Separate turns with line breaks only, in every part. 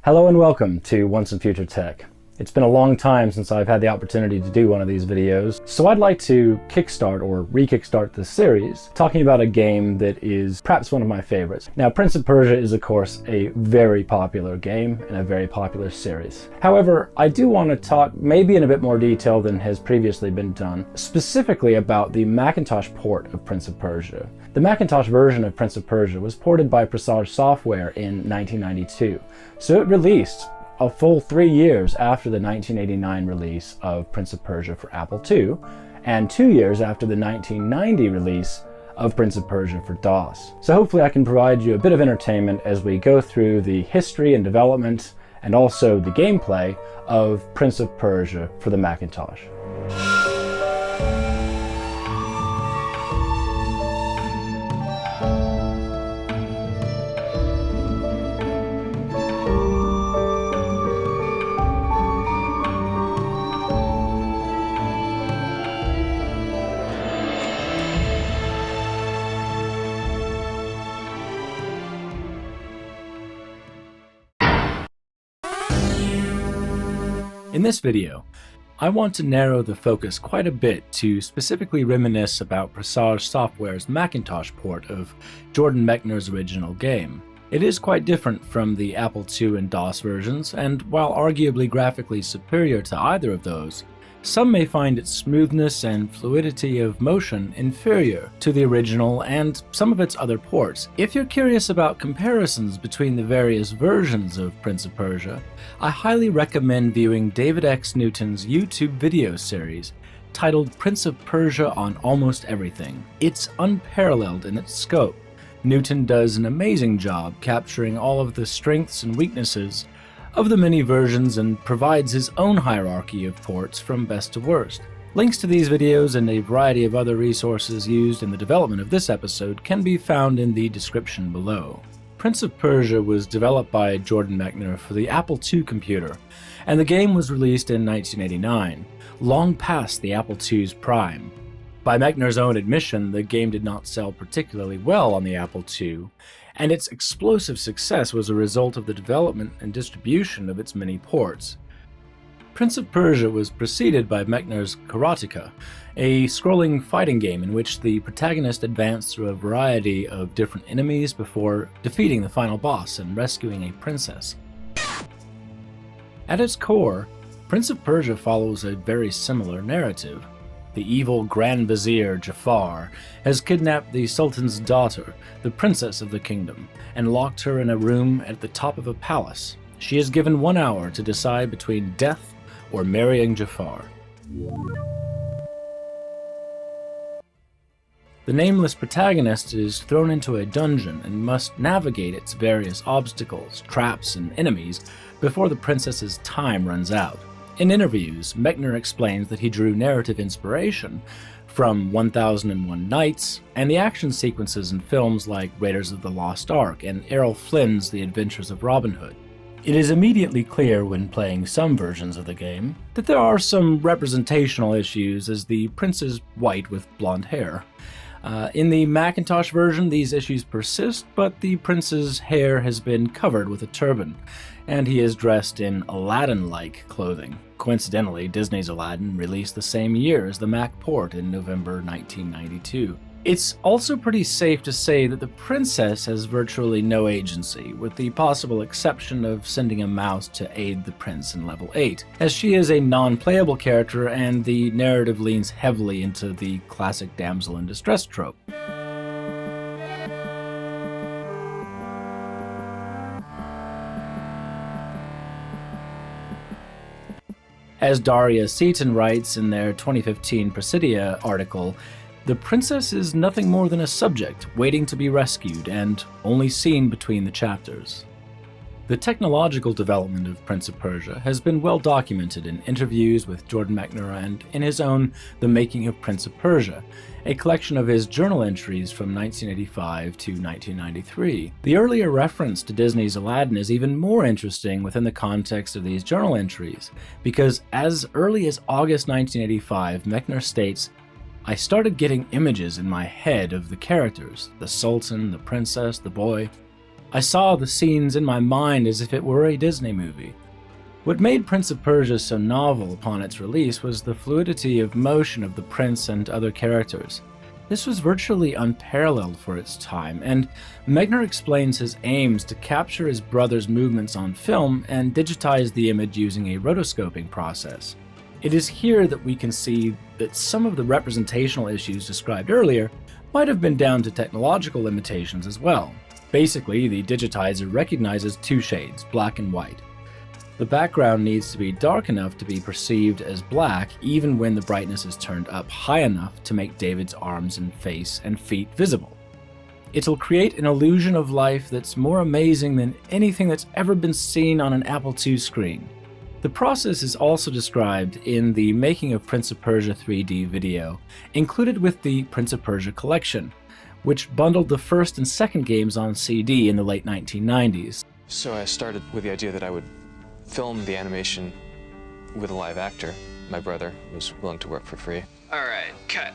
Hello and welcome to Once in Future Tech. It's been a long time since I've had the opportunity to do one of these videos, so I'd like to kickstart or re-kickstart this series talking about a game that is perhaps one of my favorites. Now, Prince of Persia is of course a very popular game and a very popular series. However, I do want to talk maybe in a bit more detail than has previously been done, specifically about the Macintosh port of Prince of Persia. The Macintosh version of Prince of Persia was ported by Presage Software in 1992, so it released a full 3 years after the 1989 release of Prince of Persia for Apple II, and 2 years after the 1990 release of Prince of Persia for DOS. So hopefully I can provide you a bit of entertainment as we go through the history and development, and also the gameplay of Prince of Persia for the Macintosh. In this video, I want to narrow the focus quite a bit to specifically reminisce about Presage Software's Macintosh port of Jordan Mechner's original game. It is quite different from the Apple II and DOS versions, and while arguably graphically superior to either of those, some may find its smoothness and fluidity of motion inferior to the original and some of its other ports. If you're curious about comparisons between the various versions of Prince of Persia, I highly recommend viewing David X. Newton's YouTube video series titled Prince of Persia on Almost Everything. It's unparalleled in its scope. Newton does an amazing job capturing all of the strengths and weaknesses of the many versions and provides his own hierarchy of ports from best to worst. Links to these videos and a variety of other resources used in the development of this episode can be found in the description below. Prince of Persia was developed by Jordan Mechner for the Apple II computer, and the game was released in 1989, long past the Apple II's prime. By Mechner's own admission, the game did not sell particularly well on the Apple II, and its explosive success was a result of the development and distribution of its many ports. Prince of Persia was preceded by Mechner's Karateka, a scrolling fighting game in which the protagonist advanced through a variety of different enemies before defeating the final boss and rescuing a princess. At its core, Prince of Persia follows a very similar narrative. The evil Grand Vizier Jafar has kidnapped the Sultan's daughter, the princess of the kingdom, and locked her in a room at the top of a palace. She is given 1 hour to decide between death or marrying Jafar. The nameless protagonist is thrown into a dungeon and must navigate its various obstacles, traps, and enemies before the princess's time runs out. In interviews, Mechner explains that he drew narrative inspiration from 1001 Nights and the action sequences in films like Raiders of the Lost Ark and Errol Flynn's The Adventures of Robin Hood. It is immediately clear when playing some versions of the game that there are some representational issues, as the prince is white with blonde hair. In the Macintosh version, these issues persist, but the prince's hair has been covered with a turban, and he is dressed in Aladdin-like clothing. Coincidentally, Disney's Aladdin released the same year as the Mac port in November 1992. It's also pretty safe to say that the princess has virtually no agency, with the possible exception of sending a mouse to aid the prince in level 8, as she is a non-playable character and the narrative leans heavily into the classic damsel in distress trope. As Daria Seaton writes in their 2015 Presidia article, the princess is nothing more than a subject waiting to be rescued and only seen between the chapters. The technological development of Prince of Persia has been well documented in interviews with Jordan Mechner and in his own The Making of Prince of Persia, a collection of his journal entries from 1985 to 1993. The earlier reference to Disney's Aladdin is even more interesting within the context of these journal entries, because as early as August 1985, Mechner states, "I started getting images in my head of the characters, the Sultan, the princess, the boy. I saw the scenes in my mind as if it were a Disney movie. What made Prince of Persia so novel upon its release was the fluidity of motion of the prince and other characters. This was virtually unparalleled for its time, and Mechner explains his aims to capture his brother's movements on film and digitize the image using a rotoscoping process. It is here that we can see that some of the representational issues described earlier might have been down to technological limitations as well. Basically, the digitizer recognizes two shades, black and white. The background needs to be dark enough to be perceived as black even when the brightness is turned up high enough to make David's arms and face and feet visible. It'll create an illusion of life that's more amazing than anything that's ever been seen on an Apple II screen. The process is also described in the Making of Prince of Persia 3D video, included with the Prince of Persia collection, which bundled the first and second games on CD in the late 1990s.
So I started with the idea that I would film the animation with a live actor. My brother was willing to work for free.
All right, cut.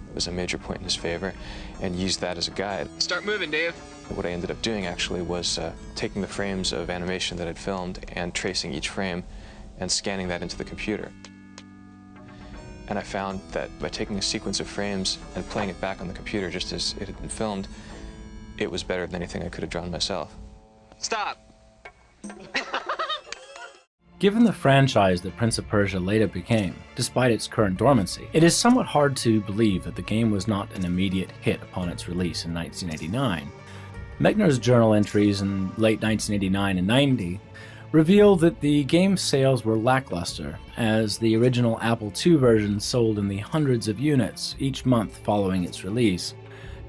It was a major point in his favor, and used that as a guide.
Start moving, Dave.
What I ended up doing actually was taking the frames of animation that I'd filmed and tracing each frame and scanning that into the computer. And I found that by taking a sequence of frames and playing it back on the computer just as it had been filmed, it was better than anything I could have drawn myself.
Stop.
Given the franchise that Prince of Persia later became, despite its current dormancy, it is somewhat hard to believe that the game was not an immediate hit upon its release in 1989. Mechner's journal entries in late 1989 and 90 reveal that the game's sales were lackluster, as the original Apple II version sold in the hundreds of units each month following its release.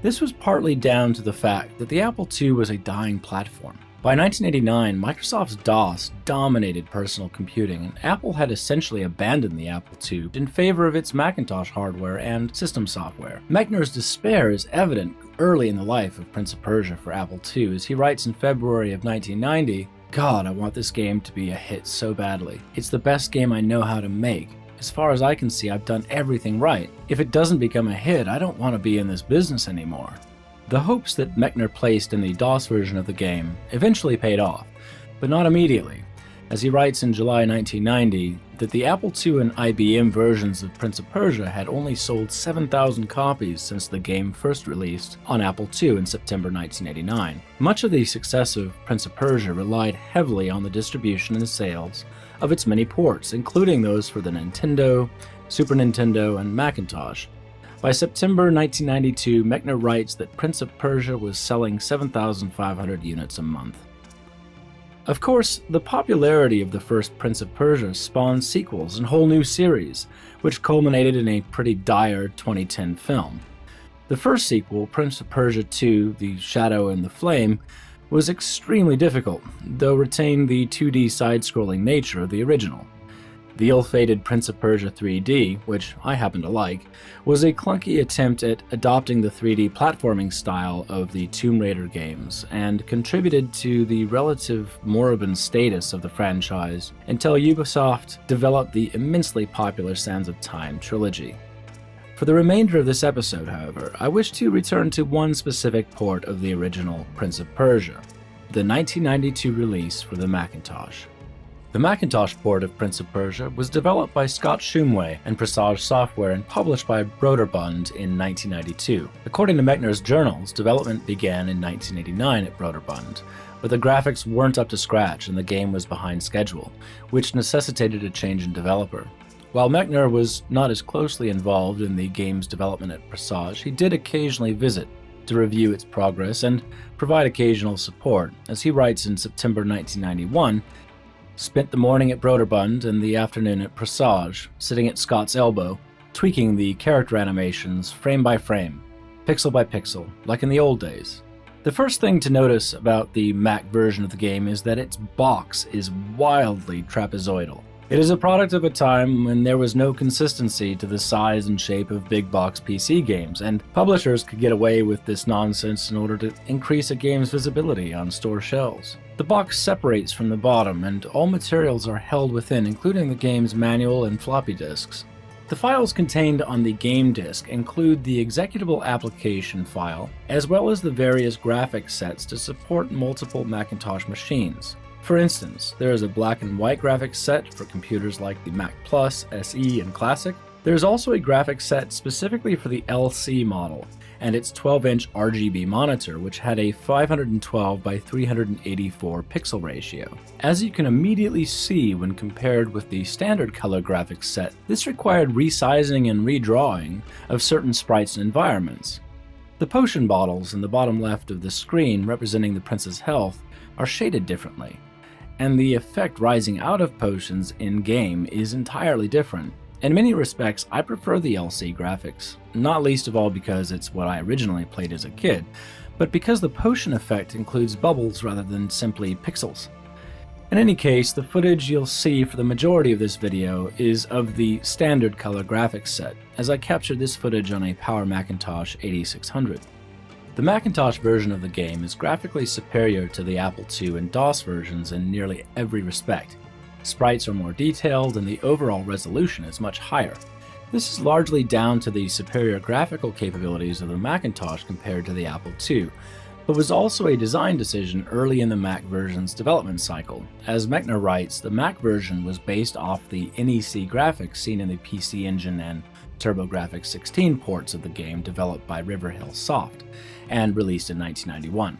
This was partly down to the fact that the Apple II was a dying platform. By 1989, Microsoft's DOS dominated personal computing, and Apple had essentially abandoned the Apple II in favor of its Macintosh hardware and system software. Mechner's despair is evident early in the life of Prince of Persia for Apple II, as he writes in February of 1990, "God, I want this game to be a hit so badly. It's the best game I know how to make. As far as I can see, I've done everything right. If it doesn't become a hit, I don't want to be in this business anymore." The hopes that Mechner placed in the DOS version of the game eventually paid off, but not immediately, as he writes in July 1990 that the Apple II and IBM versions of Prince of Persia had only sold 7,000 copies since the game first released on Apple II in September 1989. Much of the success of Prince of Persia relied heavily on the distribution and sales of its many ports, including those for the Nintendo, Super Nintendo, and Macintosh. By September 1992, Mechner writes that Prince of Persia was selling 7,500 units a month. Of course, the popularity of the first Prince of Persia spawned sequels and whole new series, which culminated in a pretty dire 2010 film. The first sequel, Prince of Persia 2: The Shadow and the Flame, was extremely difficult, though retained the 2D side-scrolling nature of the original. The ill-fated Prince of Persia 3D, which I happen to like, was a clunky attempt at adopting the 3D platforming style of the Tomb Raider games, and contributed to the relative moribund status of the franchise until Ubisoft developed the immensely popular Sands of Time trilogy. For the remainder of this episode, however, I wish to return to one specific port of the original Prince of Persia, the 1992 release for the Macintosh. The Macintosh port of Prince of Persia was developed by Scott Shumway and Presage Software and published by Broderbund in 1992. According to Mechner's journals, development began in 1989 at Broderbund, but the graphics weren't up to scratch and the game was behind schedule, which necessitated a change in developer. While Mechner was not as closely involved in the game's development at Presage, he did occasionally visit to review its progress and provide occasional support. As he writes in September 1991, "Spent the morning at Broderbund and the afternoon at Presage, sitting at Scott's elbow, tweaking the character animations frame by frame, pixel by pixel, like in the old days." The first thing to notice about the Mac version of the game is that its box is wildly trapezoidal. It is a product of a time when there was no consistency to the size and shape of big box PC games, and publishers could get away with this nonsense in order to increase a game's visibility on store shelves. The box separates from the bottom, and all materials are held within, including the game's manual and floppy disks. The files contained on the game disk include the executable application file, as well as the various graphics sets to support multiple Macintosh machines. For instance, there is a black and white graphics set for computers like the Mac Plus, SE, and Classic. There is also a graphics set specifically for the LC model and its 12-inch RGB monitor, which had a 512 by 384 pixel ratio. As you can immediately see when compared with the standard color graphics set, this required resizing and redrawing of certain sprites and environments. The potion bottles in the bottom left of the screen representing the prince's health are shaded differently, and the effect rising out of potions in-game is entirely different. In many respects, I prefer the LC graphics, not least of all because it's what I originally played as a kid, but because the potion effect includes bubbles rather than simply pixels. In any case, the footage you'll see for the majority of this video is of the standard color graphics set, as I captured this footage on a Power Macintosh 8600. The Macintosh version of the game is graphically superior to the Apple II and DOS versions in nearly every respect. Sprites are more detailed and the overall resolution is much higher. This is largely down to the superior graphical capabilities of the Macintosh compared to the Apple II, but was also a design decision early in the Mac version's development cycle. As Mechner writes, the Mac version was based off the NEC graphics seen in the PC Engine and TurboGrafx 16 ports of the game developed by Riverhill Soft and released in 1991.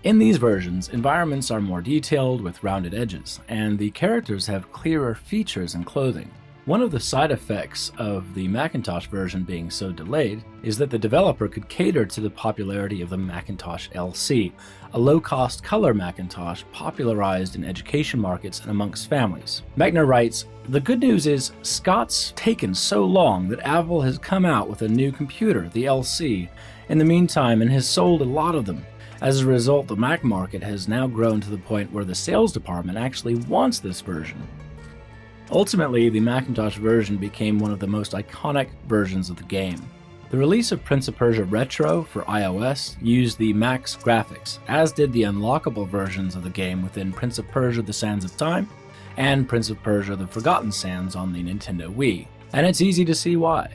In these versions, environments are more detailed with rounded edges, and the characters have clearer features and clothing. One of the side effects of the Macintosh version being so delayed is that the developer could cater to the popularity of the Macintosh LC, a low-cost color Macintosh popularized in education markets and amongst families. Mechner writes, "The good news is Scott's taken so long that Apple has come out with a new computer, the LC, in the meantime and has sold a lot of them. As a result, the Mac market has now grown to the point where the sales department actually wants this version." Ultimately, the Macintosh version became one of the most iconic versions of the game. The release of Prince of Persia Retro for iOS used the Mac's graphics, as did the unlockable versions of the game within Prince of Persia The Sands of Time and Prince of Persia The Forgotten Sands on the Nintendo Wii. And it's easy to see why.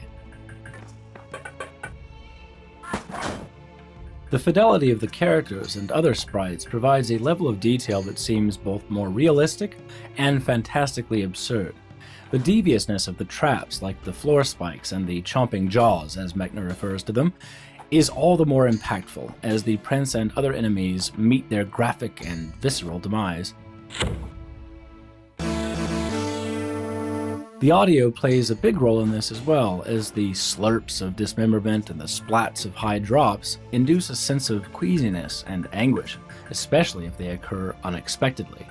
The fidelity of the characters and other sprites provides a level of detail that seems both more realistic and fantastically absurd. The deviousness of the traps, like the floor spikes and the chomping jaws, as Mechner refers to them, is all the more impactful as the prince and other enemies meet their graphic and visceral demise. The audio plays a big role in this as well, as the slurps of dismemberment and the splats of high drops induce a sense of queasiness and anguish, especially if they occur unexpectedly.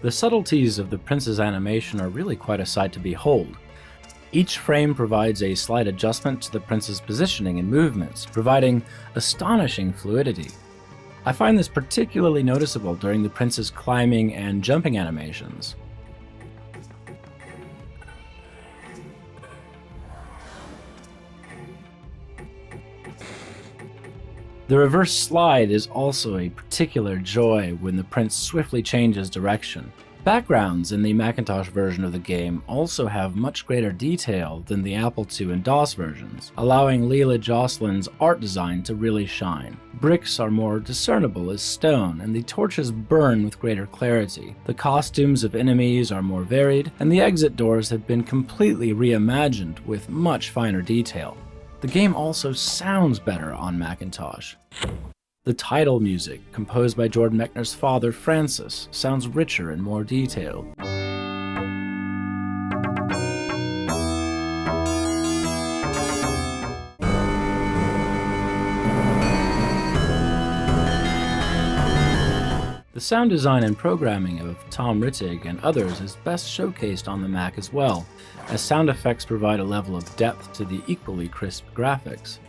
The subtleties of the prince's animation are really quite a sight to behold. Each frame provides a slight adjustment to the prince's positioning and movements, providing astonishing fluidity. I find this particularly noticeable during the prince's climbing and jumping animations. The reverse slide is also a particular joy when the prince swiftly changes direction. Backgrounds in the Macintosh version of the game also have much greater detail than the Apple II and DOS versions, allowing Leela Jocelyn's art design to really shine. Bricks are more discernible as stone, and the torches burn with greater clarity. The costumes of enemies are more varied, and the exit doors have been completely reimagined with much finer detail. The game also sounds better on Macintosh. The title music, composed by Jordan Mechner's father, Francis, sounds richer and more detailed. The sound design and programming of Tom Rittig and others is best showcased on the Mac as well, as sound effects provide a level of depth to the equally crisp graphics.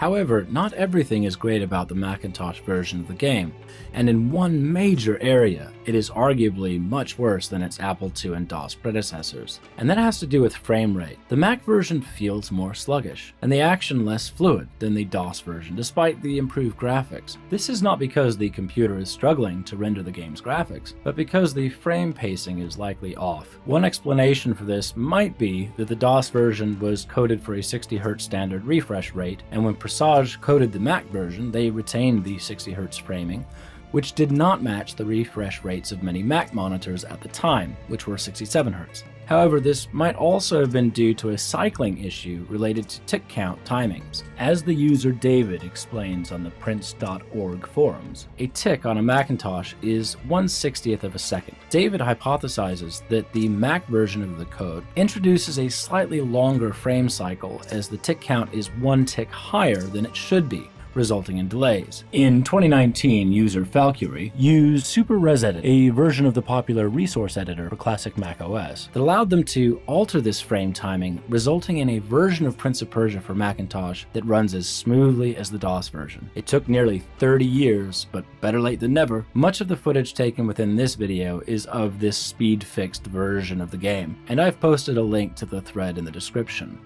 However, not everything is great about the Macintosh version of the game, and in one major area, it is arguably much worse than its Apple II and DOS predecessors. And that has to do with frame rate. The Mac version feels more sluggish, and the action less fluid than the DOS version, despite the improved graphics. This is not because the computer is struggling to render the game's graphics, but because the frame pacing is likely off. One explanation for this might be that the DOS version was coded for a 60Hz standard refresh rate, and when Presage coded the Mac version, they retained the 60Hz framing, which did not match the refresh rates of many Mac monitors at the time, which were 67Hz. However, this might also have been due to a cycling issue related to tick count timings. As the user David explains on the prince.org forums, a tick on a Macintosh is 1/60th of a second. David hypothesizes that the Mac version of the code introduces a slightly longer frame cycle as the tick count is one tick higher than it should be, resulting in delays. In 2019, user Falcury used SuperResEdit, a version of the popular resource editor for classic Mac OS, that allowed them to alter this frame timing, resulting in a version of Prince of Persia for Macintosh that runs as smoothly as the DOS version. It took nearly 30 years, but better late than never. Much of the footage taken within this video is of this speed-fixed version of the game, and I've posted a link to the thread in the description.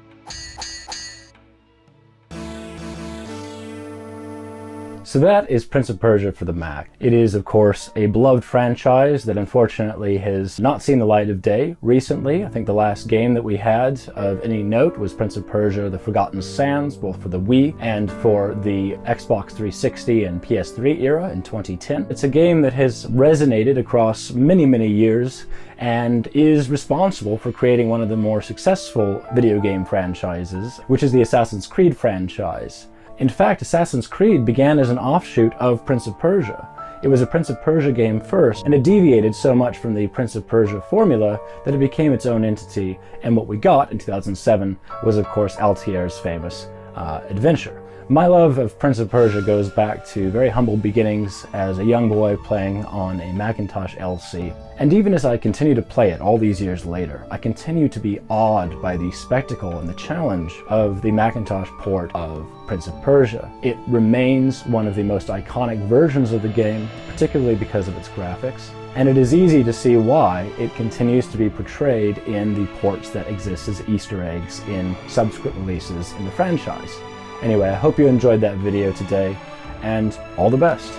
So that is Prince of Persia for the Mac. It is, of course, a beloved franchise that unfortunately has not seen the light of day recently. I think the last game that we had of any note was Prince of Persia: The Forgotten Sands, both for the Wii and for the Xbox 360 and PS3 era in 2010. It's a game that has resonated across many, many years and is responsible for creating one of the more successful video game franchises, which is the Assassin's Creed franchise. In fact, Assassin's Creed began as an offshoot of Prince of Persia. It was a Prince of Persia game first, and it deviated so much from the Prince of Persia formula that it became its own entity, and what we got in 2007 was, of course, Altier's famous adventure. My love of Prince of Persia goes back to very humble beginnings as a young boy playing on a Macintosh LC. And even as I continue to play it all these years later, I continue to be awed by the spectacle and the challenge of the Macintosh port of Prince of Persia. It remains one of the most iconic versions of the game, particularly because of its graphics. And it is easy to see why it continues to be portrayed in the ports that exist as Easter eggs in subsequent releases in the franchise. Anyway, I hope you enjoyed that video today, and all the best.